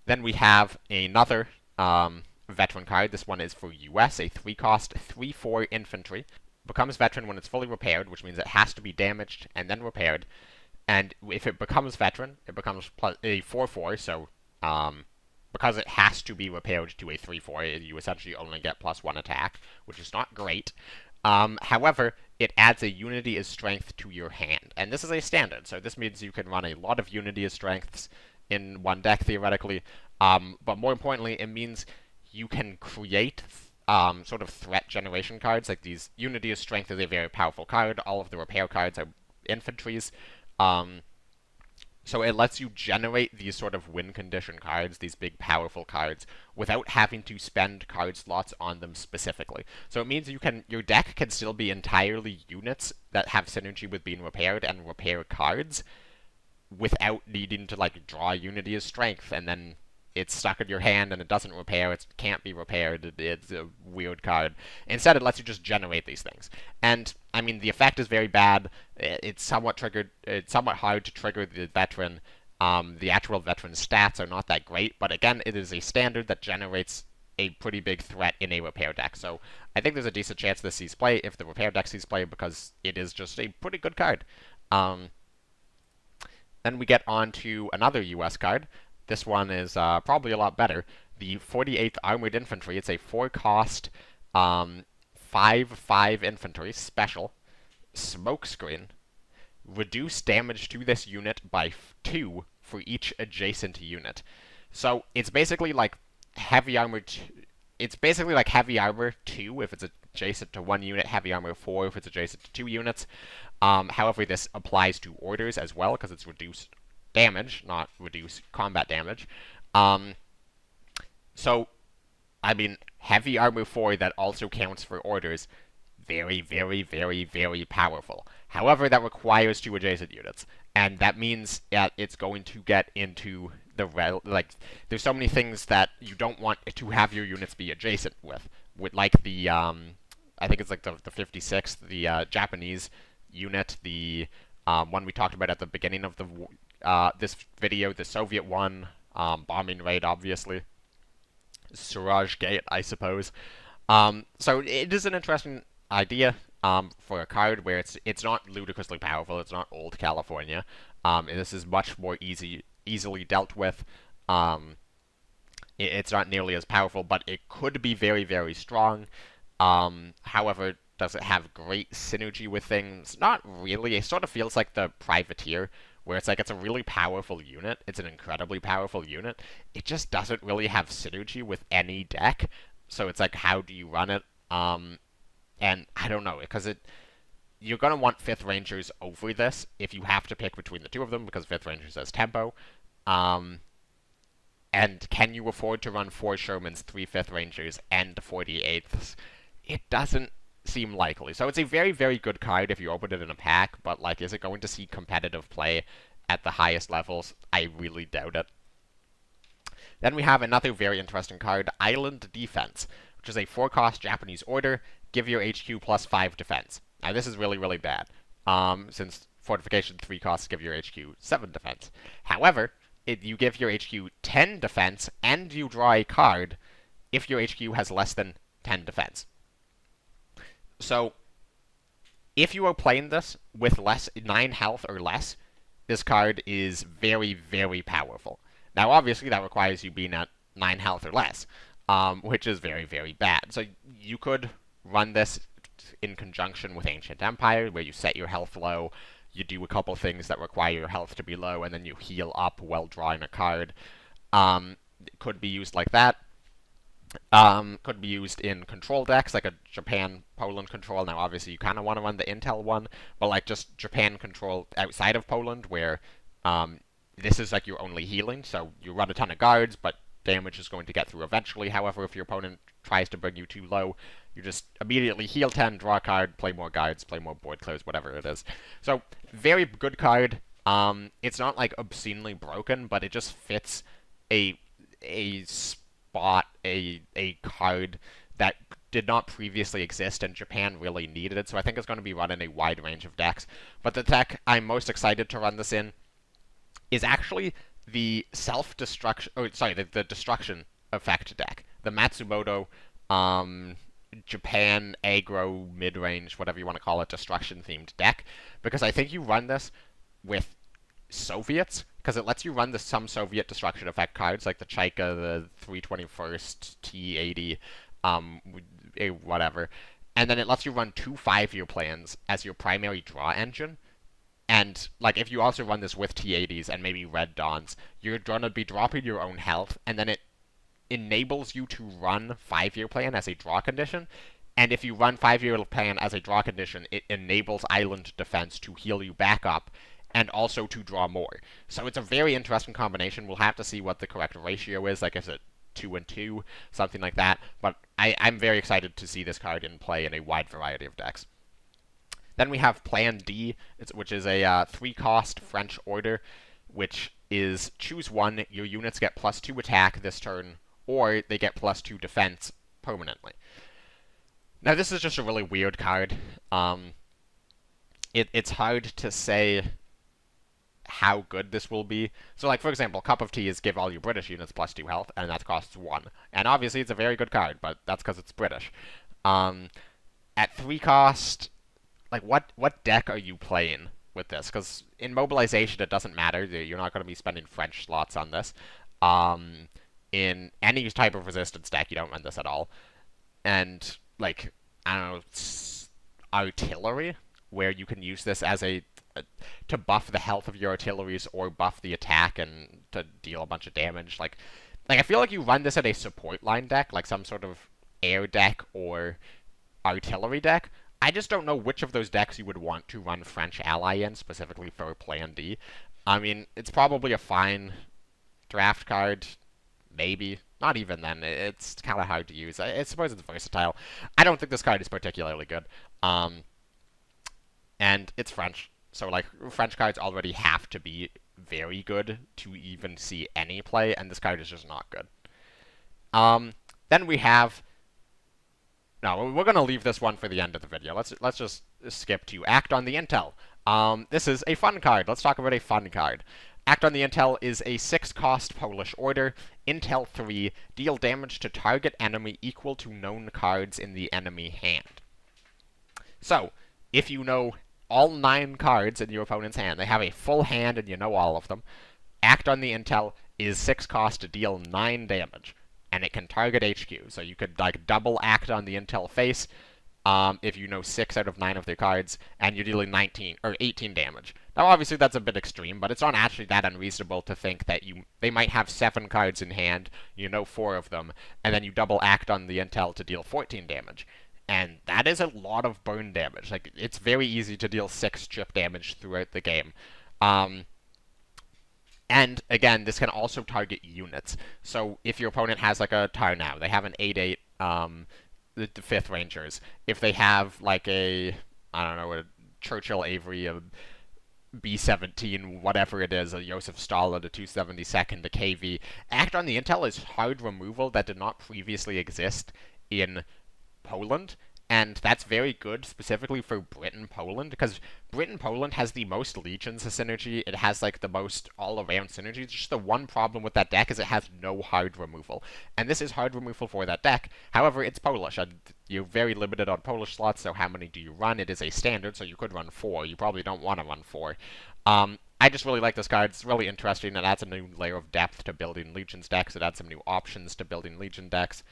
Then we have another Veteran card. This one is for US, a 3-cost 3/4 infantry. Becomes Veteran when it's fully repaired, which means it has to be damaged and then repaired. And if it becomes Veteran, it becomes a 4/4, so because it has to be repaired to a 3/4, you essentially only get +1 attack, which is not great. However, it adds a Unity as Strength to your hand. And this is a standard, so this means you can run a lot of Unity as Strengths in one deck, theoretically. But more importantly, it means you can create sort of threat generation cards. Like these, Unity as Strength is a very powerful card. All of the repair cards are infantries. So it lets you generate these sort of win condition cards, these big powerful cards, without having to spend card slots on them specifically. So it means your deck can still be entirely units that have synergy with being repaired and repair cards without needing to like draw Unity as strength and then it's stuck in your hand and it doesn't repair, it can't be repaired, it's a weird card. Instead, it lets you just generate these things. And, I mean, the effect is very bad. It's somewhat hard to trigger the veteran. The actual veteran stats are not that great, but again, it is a standard that generates a pretty big threat in a repair deck. So I think there's a decent chance this sees play if the repair deck sees play because it is just a pretty good card. Then we get on to another US card. This one is probably a lot better. The 48th Armored Infantry. It's a 4-cost, 5/5 infantry special. Smokescreen. Reduce damage to this unit by 2 for each adjacent unit. So it's basically like heavy armor. It's basically like heavy armor 2 if it's adjacent to 1 unit. Heavy armor 4 if it's adjacent to 2 units. However, this applies to orders as well because it's reduced damage, not reduce combat damage. So, I mean, heavy armor 4 that also counts for orders, very, very, very, very powerful. However, that requires 2 adjacent units, and that means that it's going to get into the there's so many things that you don't want to have your units be adjacent with like the I think it's like the 56th, the Japanese unit, the one we talked about at the beginning of the this video, the Soviet one, bombing raid, obviously. Suraj Gate, I suppose. So it is an interesting idea for a card where it's not ludicrously powerful, it's not old California. This is much more easily dealt with. It's not nearly as powerful, but it could be very, very strong. However, does it have great synergy with things? Not really. It sort of feels like the Privateer, where it's like it's a really powerful unit. It's an incredibly powerful unit. It just doesn't really have synergy with any deck. So it's like, how do you run it? And I don't know, because you're going to want 5th Rangers over this if you have to pick between the two of them, because 5th Rangers has tempo. And can you afford to run 4 Shermans, 3 5th Rangers, and 48ths? It doesn't seem likely. So it's a very, very good card if you open it in a pack, but like, is it going to see competitive play at the highest levels? I really doubt it. Then we have another very interesting card, Island Defense, which is a 4-cost Japanese order. Give your HQ plus 5 defense. Now this is really, really bad, since Fortification 3 costs give your HQ 7 defense. However, you give your HQ 10 defense, and you draw a card if your HQ has less than 10 defense. So, if you are playing this with 9 health or less, this card is very, very powerful. Now, obviously, that requires you being at 9 health or less, which is very, very bad. So, you could run this in conjunction with Ancient Empire, where you set your health low, you do a couple things that require your health to be low, and then you heal up while drawing a card. It could be used like that. Could be used in control decks, like a Japan-Poland control. Now, obviously, you kind of want to run the Intel one, but like just Japan control outside of Poland, where this is like your only healing, so you run a ton of guards, but damage is going to get through eventually. However, if your opponent tries to bring you too low, you just immediately heal 10, draw a card, play more guards, play more board close, whatever it is. So, very good card. It's not like obscenely broken, but it just fits a spot, a card that did not previously exist, and Japan really needed it, so I think it's going to be run in a wide range of decks. But the deck I'm most excited to run this in is actually the self-destruction, the destruction effect deck. The Matsumoto, Japan, aggro, mid-range, whatever you want to call it, destruction-themed deck, because I think you run this with Soviets, because it lets you run some Soviet destruction effect cards, like the Chaika, the 321st, T-80, whatever, and then it lets you run 2 5-year plans as your primary draw engine. And, like, if you also run this with T-80s and maybe Red Dawns, you're going to be dropping your own health, and then it enables you to run 5-year plan as a draw condition. And if you run 5-year plan as a draw condition, it enables Island Defense to heal you back up. and also to draw more. So it's a very interesting combination. We'll have to see what the correct ratio is. Like, is it 2 and 2, something like that. But I'm very excited to see this card in play in a wide variety of decks. Then we have Plan D, which is a 3-cost French order, which is choose one, your units get +2 attack this turn, or they get +2 defense permanently. Now, this is just a really weird card. It's hard to say how good this will be. So, like, for example, Cup of Tea is give all your British units +2 health, and that costs 1. And obviously, it's a very good card, but that's because it's British. At 3 cost, like, what deck are you playing with this? Because in Mobilization, it doesn't matter. You're not going to be spending French slots on this. In any type of resistance deck, you don't run this at all. And, like, I don't know, artillery, where you can use this as to buff the health of your artilleries or buff the attack and to deal a bunch of damage. Like I feel like you run this at a support line deck, like some sort of air deck or artillery deck. I just don't know which of those decks you would want to run French Ally in, specifically for Plan D. I mean, it's probably a fine draft card, maybe. Not even then. It's kind of hard to use. I suppose it's versatile. I don't think this card is particularly good. And it's French. So, like, French cards already have to be very good to even see any play, and this card is just not good. Then we have... No, we're going to leave this one for the end of the video. Let's just skip to Act on the Intel. This is a fun card. Let's talk about a fun card. Act on the Intel is a 6-cost Polish order. Intel 3, deal damage to target enemy equal to known cards in the enemy hand. So, if you know all 9 cards in your opponent's hand, they have a full hand and you know all of them, Act on the Intel is 6 cost to deal 9 damage, and it can target HQ. So you could, like, double Act on the Intel face if you know 6 out of 9 of their cards, and you're dealing 19 or 18 damage. Now, obviously, that's a bit extreme, but it's not actually that unreasonable to think that they might have 7 cards in hand, you know 4 of them, and then you double Act on the Intel to deal 14 damage. And that is a lot of burn damage. Like, it's very easy to deal 6 chip damage throughout the game. And, again, this can also target units. So, if your opponent has, like, a Tarnow, they have an 8-8, the 5th Rangers. If they have, like, a Churchill Avery, a B-17, whatever it is, a Joseph Stalin, a 272nd, a KV, Act on the Intel is hard removal that did not previously exist in Poland, and that's very good specifically for Britain-Poland, because Britain-Poland has the most Legions synergy. It has, like, the most all-around synergy. Just the one problem with that deck is it has no hard removal, and this is hard removal for that deck. However, it's Polish, and you're very limited on Polish slots, so how many do you run? It is a standard, so you could run 4. You probably don't want to run 4. I just really like this card. It's really interesting. It adds a new layer of depth to building Legions decks. It adds some new options to building Legion decks.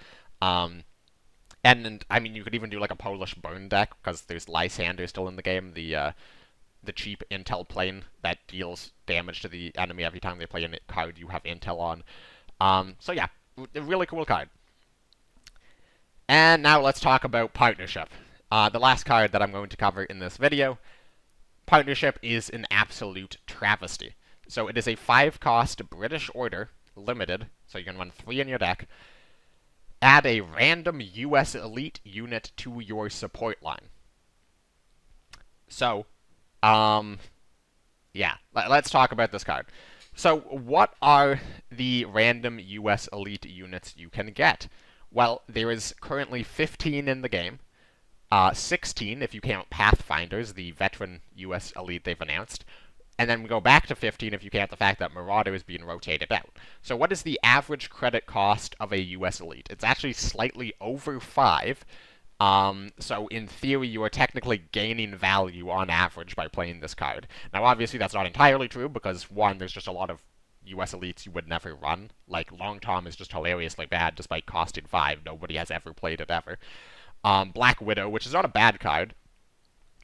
And I mean, you could even do, like, a Polish burn deck, because there's Lysander still in the game, the cheap Intel plane that deals damage to the enemy every time they play a card you have Intel on. So yeah, a really cool card. And now let's talk about Partnership. The last card that I'm going to cover in this video. Partnership is an absolute travesty. So it is a 5-cost British order, limited, so you can run 3 in your deck. Add a random US elite unit to your support line. So, yeah, let's talk about this card. So, what are the random US elite units you can get? Well, there is currently 15 in the game. 16 if you count Pathfinders, the veteran US elite they've announced. And then we go back to 15 if you count the fact that Marauder is being rotated out. So what is the average credit cost of a US Elite? It's actually slightly over 5. So in theory, you are technically gaining value on average by playing this card. Now obviously that's not entirely true, because 1, there's just a lot of US Elites you would never run. Like, Long Tom is just hilariously bad despite costing 5. Nobody has ever played it ever. Black Widow, which is not a bad card.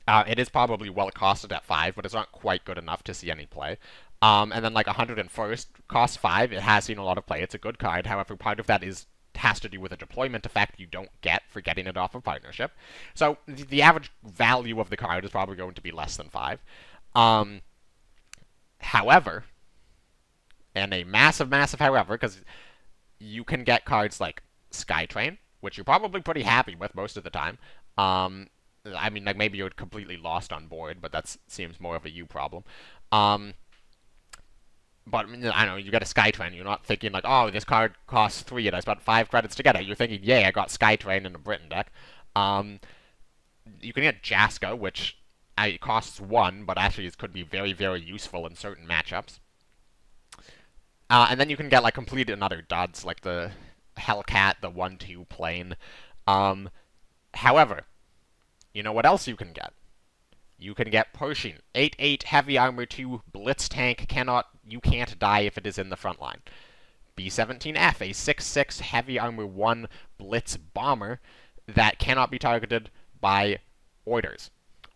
It is probably well costed at 5, but it's not quite good enough to see any play. And then, like, 101st costs 5. It has seen a lot of play. It's a good card. However, part of that has to do with a deployment effect you don't get for getting it off of Partnership. So the average value of the card is probably going to be less than 5. However, and a massive, massive however, because you can get cards like Skytrain, which you're probably pretty happy with most of the time. I mean, like, maybe you're completely lost on board, but that seems more of a you problem. But, I don't know, you get a Skytrain, you're not thinking, like, oh, this card costs 3 and I spent 5 credits to get it. You're thinking, yeah, I got Skytrain in a Britain deck. You can get Jaska, which it costs 1, but actually it could be very, very useful in certain matchups. And then you can get, like, complete and utter duds, like the Hellcat, the 1-2 plane. However, you know what else you can get? You can get Pershing. 8-8 heavy armor 2 blitz tank. You can't die if it is in the front line. B-17F, a 6-6 heavy armor 1 blitz bomber that cannot be targeted by orders.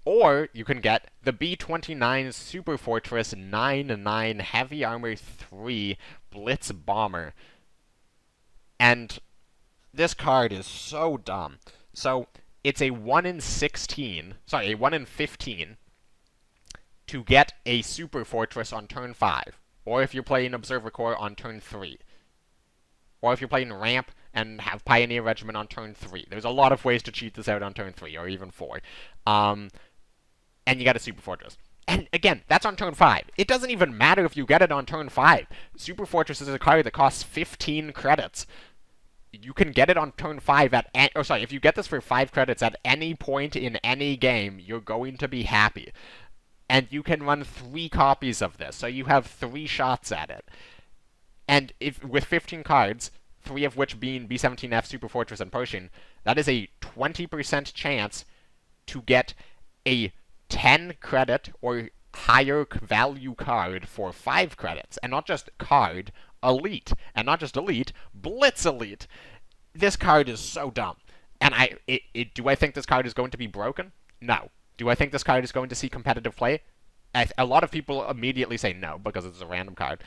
Or you can get the B-29 Super Fortress 9-9 heavy armor 3 blitz bomber. And this card is so dumb. So it's a 1 in 15 to get a Super Fortress on turn 5. Or if you're playing Observer Corps on turn 3. Or if you're playing Ramp and have Pioneer Regiment on turn 3. There's a lot of ways to cheat this out on turn 3, or even 4. And you get a Super Fortress. And again, that's on turn 5. It doesn't even matter if you get it on turn 5. Super Fortress is a card that costs 15 credits. You can get it on turn 5 if you get this for 5 credits at any point in any game, you're going to be happy. And you can run 3 copies of this, so you have 3 shots at it. And with 15 cards, 3 of which being B-17F, Super Fortress, and Pershing, that is a 20% chance to get a 10 credit or higher value card for 5 credits. And not just card, elite. And not just elite, blitz elite. This card is so dumb. And do I think this card is going to be broken? No. Do I think this card is going to see competitive play? A lot of people immediately say no, because it's a random card.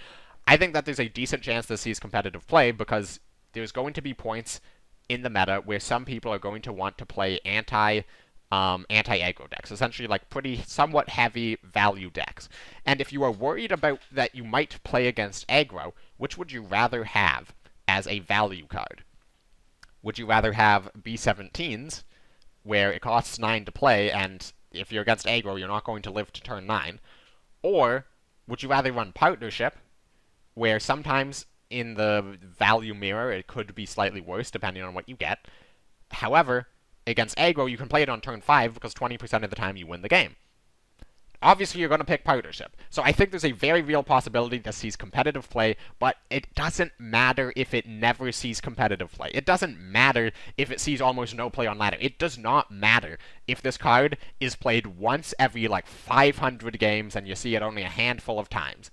I think that there's a decent chance this sees competitive play, because there's going to be points in the meta where some people are going to want to play anti-aggro decks, essentially like somewhat heavy value decks. And if you are worried about that you might play against aggro, which would you rather have as a value card? Would you rather have B-17s, where it costs 9 to play, and if you're against aggro, you're not going to live to turn 9? Or would you rather run Partnership, where sometimes in the value mirror it could be slightly worse depending on what you get. However, against aggro, you can play it on turn 5 because 20% of the time you win the game. Obviously, you're going to pick Partnership. So I think there's a very real possibility that sees competitive play, but it doesn't matter if it never sees competitive play. It doesn't matter if it sees almost no play on ladder. It does not matter if this card is played once every, 500 games and you see it only a handful of times.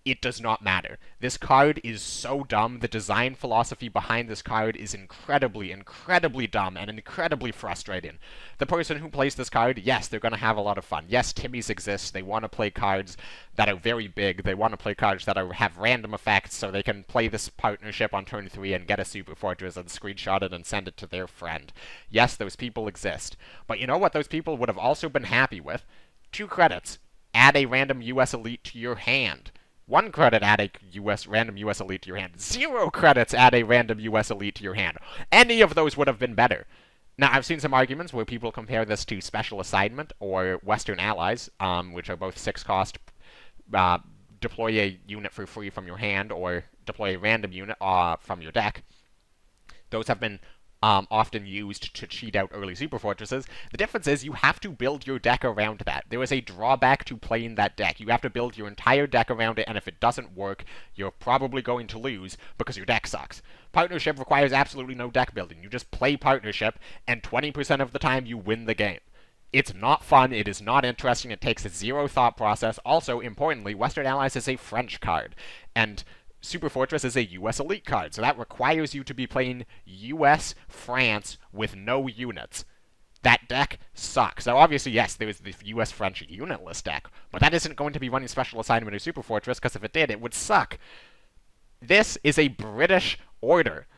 It does not matter. This card is so dumb. The design philosophy behind this card is incredibly, incredibly dumb and incredibly frustrating. The person who plays this card, yes, they're going to have a lot of fun. Yes, Timmies exist. They want to play cards that are very big. They want to play cards that have random effects so they can play this Partnership on turn 3 and get a Super Fortress and screenshot it and send it to their friend. Yes, those people exist. But you know what those people would have also been happy with? 2 credits. Add a random US Elite to your hand. 1 credit, add a random US Elite to your hand. 0 credits, add a random US Elite to your hand. Any of those would have been better. Now, I've seen some arguments where people compare this to Special Assignment or Western Allies, which are both 6 cost. Deploy a unit for free from your hand, or deploy a random unit from your deck. Those have been often used to cheat out early Super Fortresses. The difference is you have to build your deck around that. There is a drawback to playing that deck. You have to build your entire deck around it, and if it doesn't work, you're probably going to lose because your deck sucks. Partnership requires absolutely no deck building. You just play Partnership, and 20% of the time you win the game. It's not fun, it is not interesting, it takes 0 thought process. Also, importantly, Western Allies is a French card, and Super Fortress is a US Elite card, so that requires you to be playing US France with no units. That deck sucks. Now, obviously, yes, there is the US French unitless deck, but that isn't going to be running Special Assignment or Super Fortress, because if it did, it would suck. This is a British order.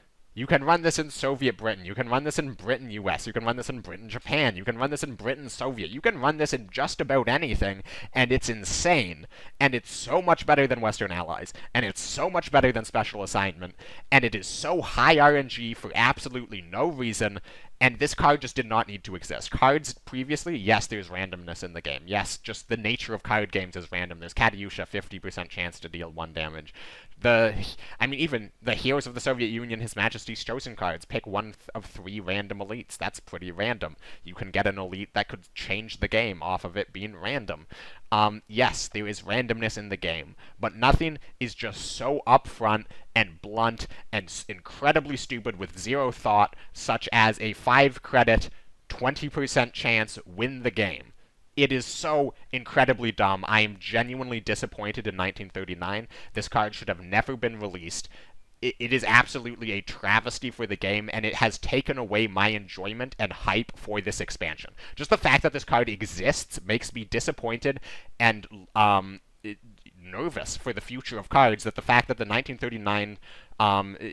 You can run this in Soviet Britain. You can run this in Britain, US. You can run this in Britain, Japan. You can run this in Britain, Soviet. You can run this in just about anything, and it's insane. And it's so much better than Western Allies. And it's so much better than Special Assignment. And it is so high RNG for absolutely no reason. And this card just did not need to exist. Cards previously, yes, there's randomness in the game. Yes, just the nature of card games is random. There's Katyusha, 50% chance to deal 1 damage. Even the Heroes of the Soviet Union, His Majesty's Chosen cards, pick one of 3 random elites. That's pretty random. You can get an elite that could change the game off of it being random. Yes, there is randomness in the game, but nothing is just so upfront and blunt and incredibly stupid with zero thought, such as a 5-credit, 20% chance win the game. It is so incredibly dumb. I am genuinely disappointed in 1939. This card should have never been released. It is absolutely a travesty for the game, and it has taken away my enjoyment and hype for this expansion. Just the fact that this card exists makes me disappointed and nervous for the future of cards, that the fact that the 1939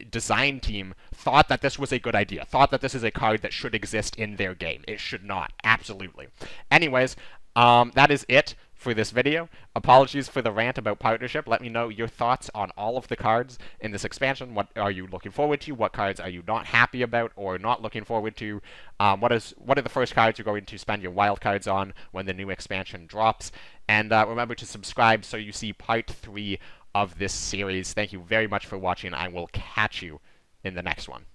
design team thought that this was a good idea, thought that this is a card that should exist in their game. It should not. Absolutely. Anyways, that is it for this video. Apologies for the rant about partnership. Let me know your thoughts on all of the cards in this expansion. What are you looking forward to? What cards are you not happy about or not looking forward to? What are the first cards you're going to spend your wild cards on when the new expansion drops? And remember to subscribe so you see part 3 of this series. Thank you very much for watching. I will catch you in the next one.